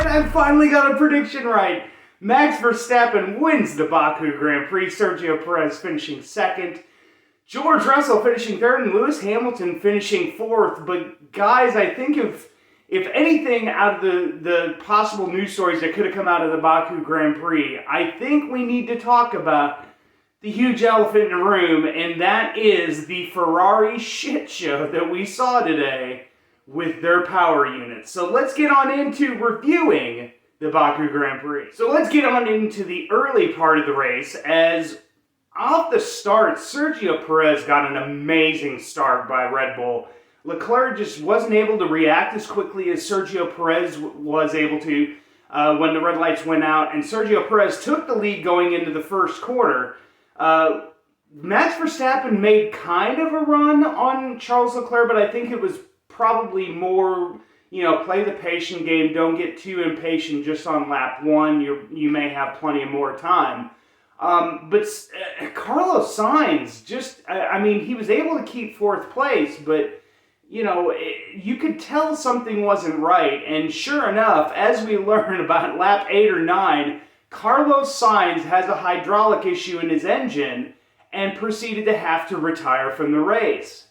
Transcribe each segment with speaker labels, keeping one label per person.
Speaker 1: I finally got a prediction right. Max Verstappen wins the Baku Grand Prix. Sergio Perez finishing second. George Russell finishing third and Lewis Hamilton finishing fourth. But guys, I think if anything out of the possible news stories that could have come out of the Baku Grand Prix, I think we need to talk about the huge elephant in the room, and that is the Ferrari shit show that we saw today with their power units. So let's get on into reviewing the Baku Grand Prix. So let's get on into the early part of the race, as off the start, Sergio Perez got an amazing start by Red Bull. Leclerc just wasn't able to react as quickly as Sergio Perez was able to when the red lights went out, and Sergio Perez took the lead going into the first quarter. Max Verstappen made kind of a run on Charles Leclerc, but I think it was probably more, play the patient game, don't get too impatient just on lap one, you may have plenty of more time. But Carlos Sainz, he was able to keep fourth place, but, you could tell something wasn't right, and sure enough, as we learn about lap 8 or 9, Carlos Sainz has a hydraulic issue in his engine and proceeded to have to retire from the race.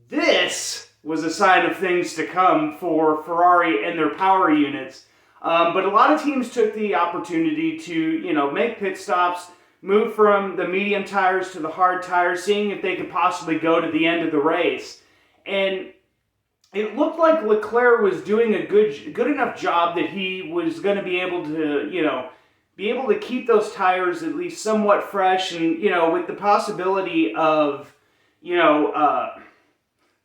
Speaker 1: This was a sign of things to come for Ferrari and their power units. But a lot of teams took the opportunity to, make pit stops, move from the medium tires to the hard tires, seeing if they could possibly go to the end of the race. And it looked like Leclerc was doing a good enough job that he was going to be able to, keep those tires at least somewhat fresh, and, with the possibility of,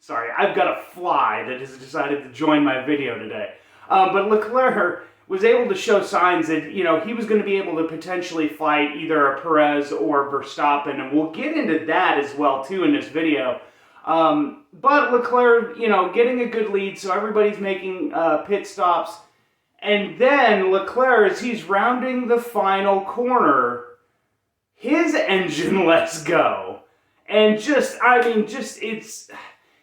Speaker 1: sorry, I've got a fly that has decided to join my video today. But Leclerc was able to show signs that, he was going to be able to potentially fight either a Perez or Verstappen, and we'll get into that as well, too, in this video. But Leclerc, getting a good lead, so everybody's making pit stops. And then Leclerc, as he's rounding the final corner, his engine lets go. And it's,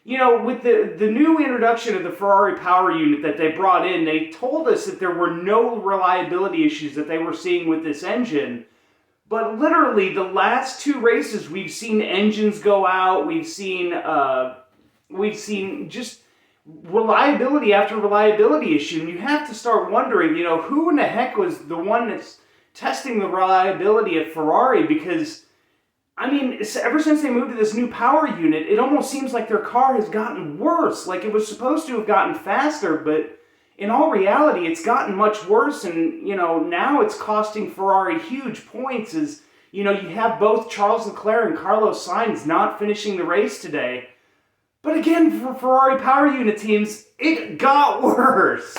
Speaker 1: with the new introduction of the Ferrari power unit that they brought in, they told us that there were no reliability issues that they were seeing with this engine. But literally, the last two races, we've seen engines go out, we've seen just reliability after reliability issue, and you have to start wondering, who in the heck was the one that's testing the reliability at Ferrari? Because, ever since they moved to this new power unit, it almost seems like their car has gotten worse. Like, it was supposed to have gotten faster, but in all reality, it's gotten much worse, and, now it's costing Ferrari huge points as, you have both Charles Leclerc and Carlos Sainz not finishing the race today. But again, for Ferrari power unit teams, it got worse.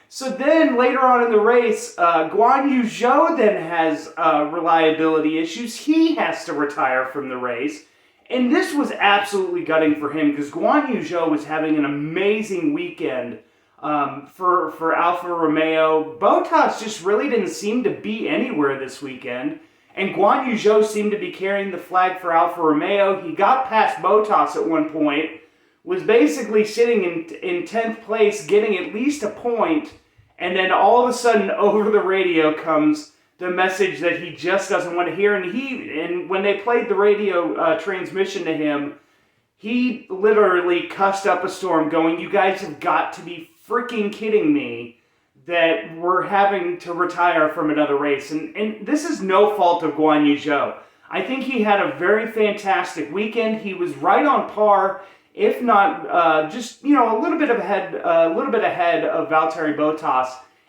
Speaker 1: So then, later on in the race, Guan Yu Zhou then has reliability issues. He has to retire from the race. And this was absolutely gutting for him, because Guan Yu Zhou was having an amazing weekend for Alfa Romeo. Bottas just really didn't seem to be anywhere this weekend. And Guan Yu Zhou seemed to be carrying the flag for Alfa Romeo. He got past Bottas at one point, was basically sitting in 10th place, getting at least a point, and then all of a sudden over the radio comes the message that he just doesn't want to hear. And when they played the radio transmission to him, he literally cussed up a storm going, "You guys have got to be freaking kidding me that we're having to retire from another race." And this is no fault of Guan Yu Zhou. I think he had a very fantastic weekend. He was right on par, if not just a little bit ahead of Valtteri Bottas.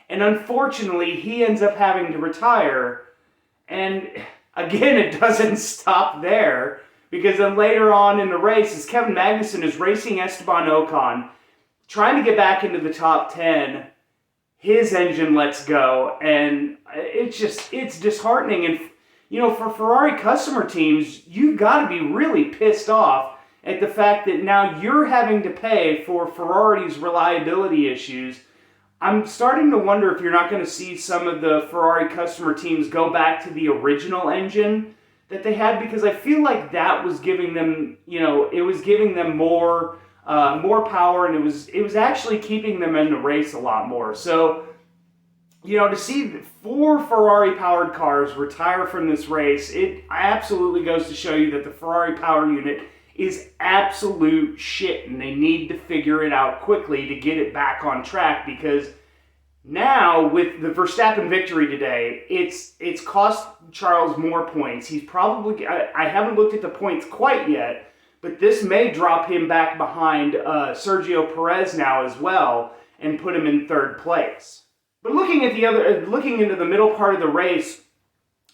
Speaker 1: And unfortunately, he ends up having to retire. And again, it doesn't stop there, because then later on in the race, as Kevin Magnussen is racing Esteban Ocon, trying to get back into the top 10, his engine lets go, and it's disheartening. And, for Ferrari customer teams, you've got to be really pissed off at the fact that now you're having to pay for Ferrari's reliability issues. I'm starting to wonder if you're not going to see some of the Ferrari customer teams go back to the original engine that they had, because I feel like that was giving them, it was giving them more power, and it was actually keeping them in the race a lot more. So to see 4 Ferrari-powered cars retire from this race, it absolutely goes to show you that the Ferrari power unit is absolute shit, and they need to figure it out quickly to get it back on track, because now with the Verstappen victory today, it's cost Charles more points. He's probably, I haven't looked at the points quite yet, but this may drop him back behind Sergio Perez now as well and put him in 3rd place. But looking into the middle part of the race,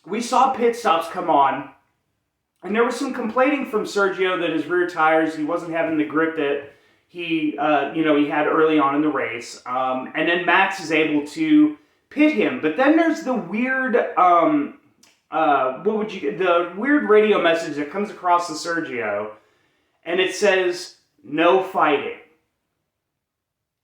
Speaker 1: we saw pit stops come on, and there was some complaining from Sergio that his rear tires, he wasn't having the grip that he had early on in the race. And then Max is able to pit him. But then there's the weird, the weird radio message that comes across to Sergio, and it says, "No fighting."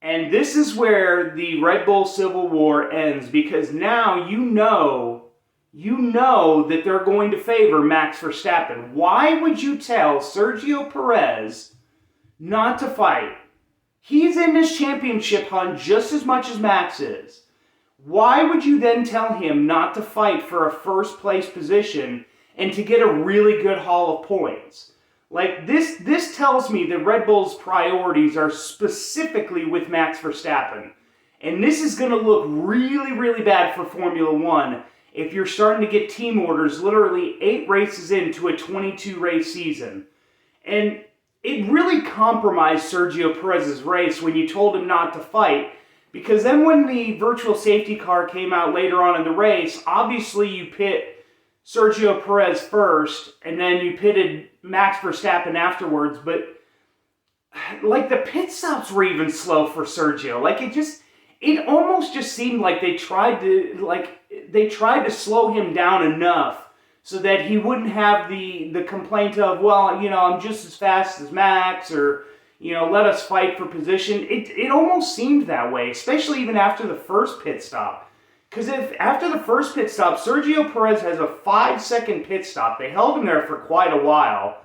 Speaker 1: And this is where the Red Bull Civil War ends, because now you know that they're going to favor Max Verstappen. Why would you tell Sergio Perez not to fight? He's in this championship hunt just as much as Max is. Why would you then tell him not to fight for a 1st place position and to get a really good haul of points? Like, this tells me that Red Bull's priorities are specifically with Max Verstappen. And this is going to look really, really bad for Formula One if you're starting to get team orders literally 8 races into a 22-race season. And it really compromised Sergio Perez's race when you told him not to fight, because then when the virtual safety car came out later on in the race, obviously you pit Sergio Perez first, and then you pitted Max Verstappen afterwards, but like the pit stops were even slow for Sergio. Like it almost just seemed like they tried to slow him down enough so that he wouldn't have the complaint of, well, I'm just as fast as Max, or, let us fight for position. It almost seemed that way, especially even after the first pit stop. Because if after the first pit stop, Sergio Perez has a 5-second pit stop. They held him there for quite a while.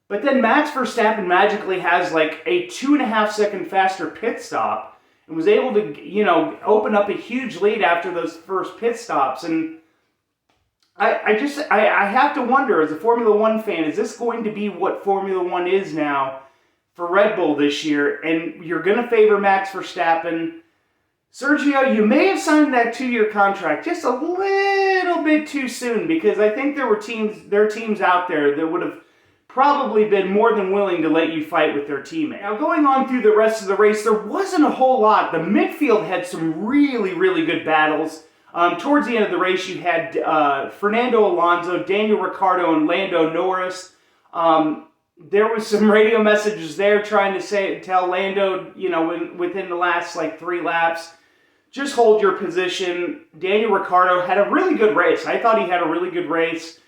Speaker 1: But then Max Verstappen magically has like a 2.5-second faster pit stop and was able to, open up a huge lead after those first pit stops. And I have to wonder, as a Formula One fan, is this going to be what Formula One is now for Red Bull this year? And you're going to favor Max Verstappen. Sergio, you may have signed that 2-year contract just a little bit too soon, because I think there are teams out there that would have probably been more than willing to let you fight with their teammate. Now, going on through the rest of the race, there wasn't a whole lot. The midfield had some really, really good battles. Towards the end of the race, you had Fernando Alonso, Daniel Ricciardo, and Lando Norris. There was some radio messages there trying to tell Lando, within the last 3 laps, just hold your position. Daniel Ricciardo had a really good race. I thought he had a really good race,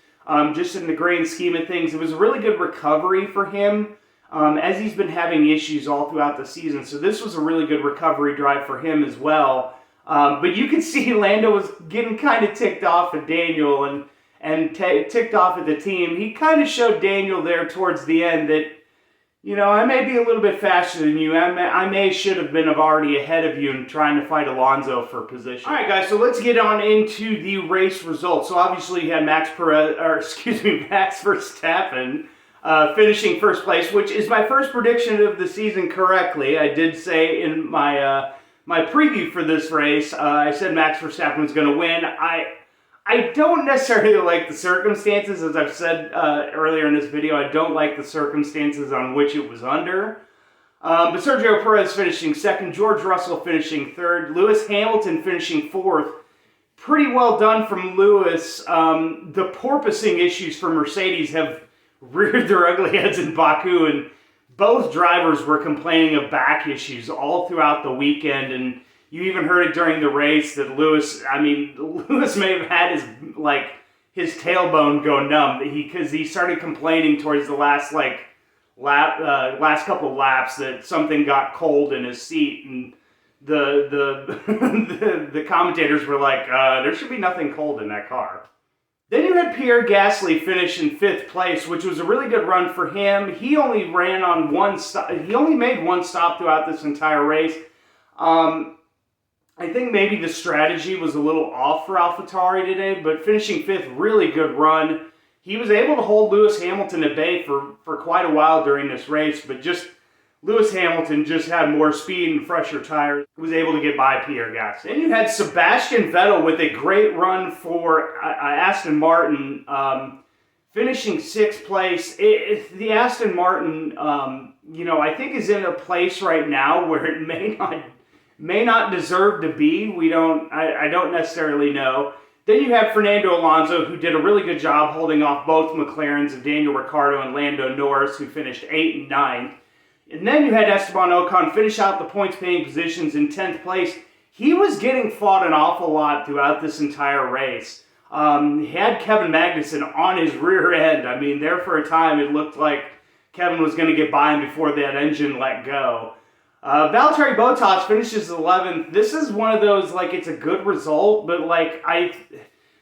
Speaker 1: just in the grand scheme of things. It was a really good recovery for him, as he's been having issues all throughout the season. So this was a really good recovery drive for him as well. But you could see Lando was getting kind of ticked off at Daniel and ticked off at the team. He kind of showed Daniel there towards the end that, I may be a little bit faster than you. I should have been already ahead of you and trying to fight Alonso for position. All right, guys, so let's get on into the race results. So obviously you had Max Verstappen finishing 1st place, which is my first prediction of the season correctly. I did say in my preview for this race, I said Max Verstappen was going to win. I don't necessarily like the circumstances, as I've said earlier in this video. I don't like the circumstances on which it was under. But Sergio Perez finishing 2nd, George Russell finishing 3rd, Lewis Hamilton finishing 4th. Pretty well done from Lewis. The porpoising issues for Mercedes have reared their ugly heads in Baku, and both drivers were complaining of back issues all throughout the weekend, and you even heard it during the race that Lewis may have had his tailbone go numb because he started complaining towards the last last couple of laps that something got cold in his seat, and the commentators were like, there should be nothing cold in that car. Then you had Pierre Gasly finish in 5th place, which was a really good run for him. He only ran on one stop. He only made one stop throughout this entire race. I think maybe the strategy was a little off for AlphaTauri today, but finishing 5th, really good run. He was able to hold Lewis Hamilton at bay for quite a while during this race, but just Lewis Hamilton just had more speed and fresher tires, was able to get by Pierre Gasly. Then you had Sebastian Vettel with a great run for Aston Martin, finishing 6th place. The Aston Martin, I think is in a place right now where it may not deserve to be. I don't necessarily know. Then you have Fernando Alonso, who did a really good job holding off both McLarens of Daniel Ricciardo and Lando Norris, who finished 8th and 9th. And then you had Esteban Ocon finish out the points-paying positions in 10th place. He was getting fought an awful lot throughout this entire race. He had Kevin Magnussen on his rear end. I mean, there for a time it looked like Kevin was going to get by him before that engine let go. Valtteri Bottas finishes 11th. This is one of those, it's a good result, but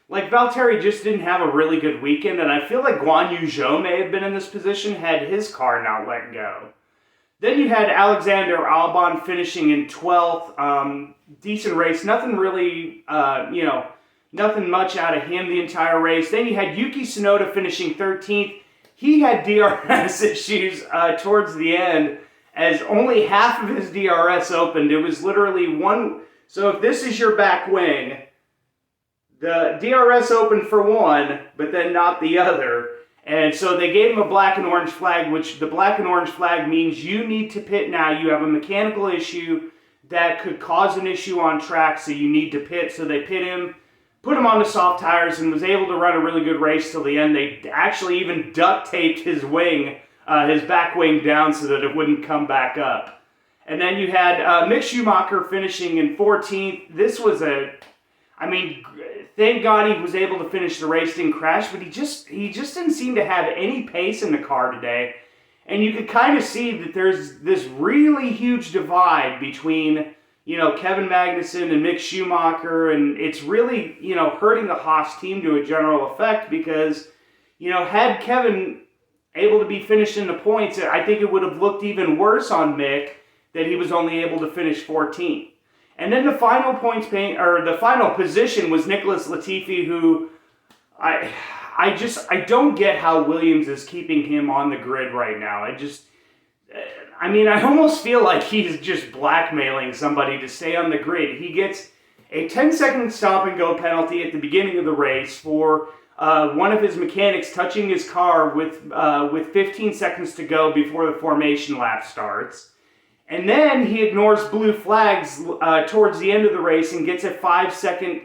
Speaker 1: Valtteri just didn't have a really good weekend, and I feel like Guan Yu Zhou may have been in this position had his car not let go. Then you had Alexander Albon finishing in 12th. Decent race. Nothing really, nothing much out of him the entire race. Then you had Yuki Tsunoda finishing 13th. He had DRS issues towards the end, as only half of his DRS opened. It was literally one. So if this is your back wing, the DRS opened for one, but then not the other. And so they gave him a black and orange flag, which the black and orange flag means you need to pit now. You have a mechanical issue that could cause an issue on track, so you need to pit. So they pit him, put him on the soft tires, and was able to run a really good race till the end. They actually even duct taped his wing, his back wing down so that it wouldn't come back up. And then you had Mick Schumacher finishing in 14th. This was thank God he was able to finish the race, didn't crash, but he just didn't seem to have any pace in the car today. And you could kind of see that there's this really huge divide between, Kevin Magnussen and Mick Schumacher, and it's really, hurting the Haas team to a general effect because, had Kevin able to be finished in the points, I think it would have looked even worse on Mick that he was only able to finish 14th. And then the final the final position was Nicholas Latifi, who I don't get how Williams is keeping him on the grid right now. I almost feel like he's just blackmailing somebody to stay on the grid. He gets a 10-second stop and go penalty at the beginning of the race for one of his mechanics touching his car with 15 seconds to go before the formation lap starts. And then he ignores blue flags towards the end of the race and gets a 5-second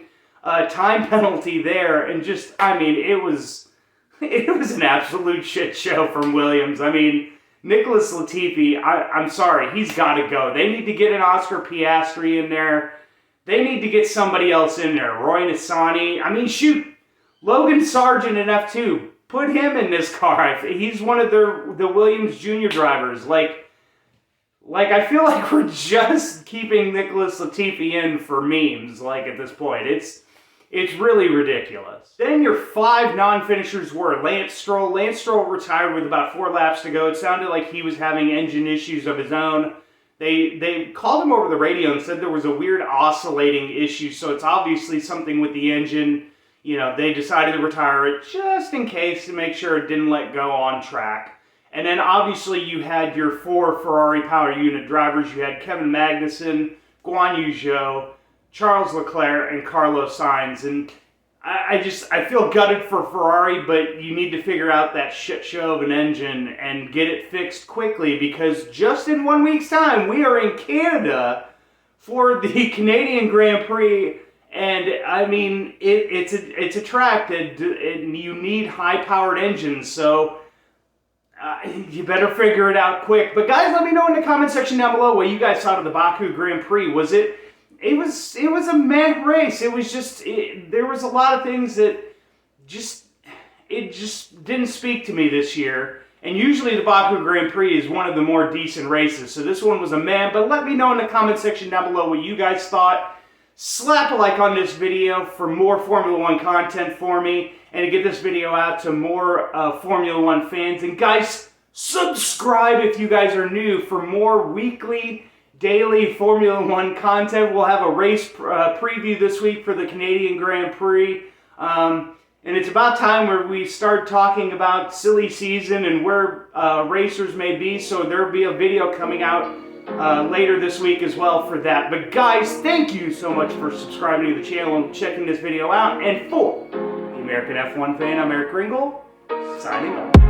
Speaker 1: time penalty there. And it was an absolute shit show from Williams. Nicholas Latifi, I'm sorry, he's got to go. They need to get an Oscar Piastri in there. They need to get somebody else in there. Roy Nissany. Shoot, Logan Sargent in F2. Put him in this car. He's one of the Williams junior drivers. I feel like we're just keeping Nicholas Latifi in for memes, at this point. It's really ridiculous. Then your 5 non-finishers were Lance Stroll. Lance Stroll retired with about 4 laps to go. It sounded like he was having engine issues of his own. They called him over the radio and said there was a weird oscillating issue, so it's obviously something with the engine. They decided to retire it just in case to make sure it didn't let go on track. And then obviously you had your 4 Ferrari power unit drivers. You had Kevin Magnussen, Guan Yu Zhou, Charles Leclerc, and Carlos Sainz. And I feel gutted for Ferrari, but you need to figure out that shit show of an engine and get it fixed quickly, because just in 1 week's time, we are in Canada for the Canadian Grand Prix. And it's a track that you need high-powered engines, so you better figure it out quick. But guys, let me know in the comment section down below what you guys thought of the Baku Grand Prix. It was a meh race. It was there was a lot of things that just didn't speak to me this year. And usually the Baku Grand Prix is one of the more decent races. So this one was a meh. But let me know in the comment section down below what you guys thought. Slap a like on this video for more Formula 1 content for me, and to get this video out to more Formula 1 fans. And guys, subscribe if you guys are new for more weekly daily Formula One content. We'll have a race preview this week for the Canadian Grand Prix. And it's about time where we start talking about silly season and where racers may be. So there'll be a video coming out later this week as well for that. But guys, thank you so much for subscribing to the channel and checking this video out. And for the American F1 fan, I'm Eric Ringel, signing off.